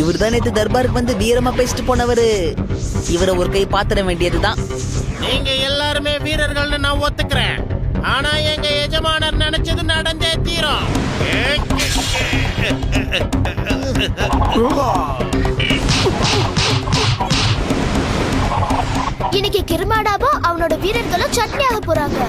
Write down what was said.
இவர்தான் நேத்து தர்பாருக்கு வந்து வீரமா பேசிட்டு போனவரு. இவரை ஒரு கை பாத்திர வேண்டியதுதான். நீங்க எல்லாருமே வீரர்கள்னு நான் ஒத்துக்கிறேன். ஆனா எங்க எஜமானர் நினைச்சது நடந்தே தீரும். இன்னைக்கு கிருமாடாவும் அவனோட வீரர்களும் சட்னியாக போறாங்க.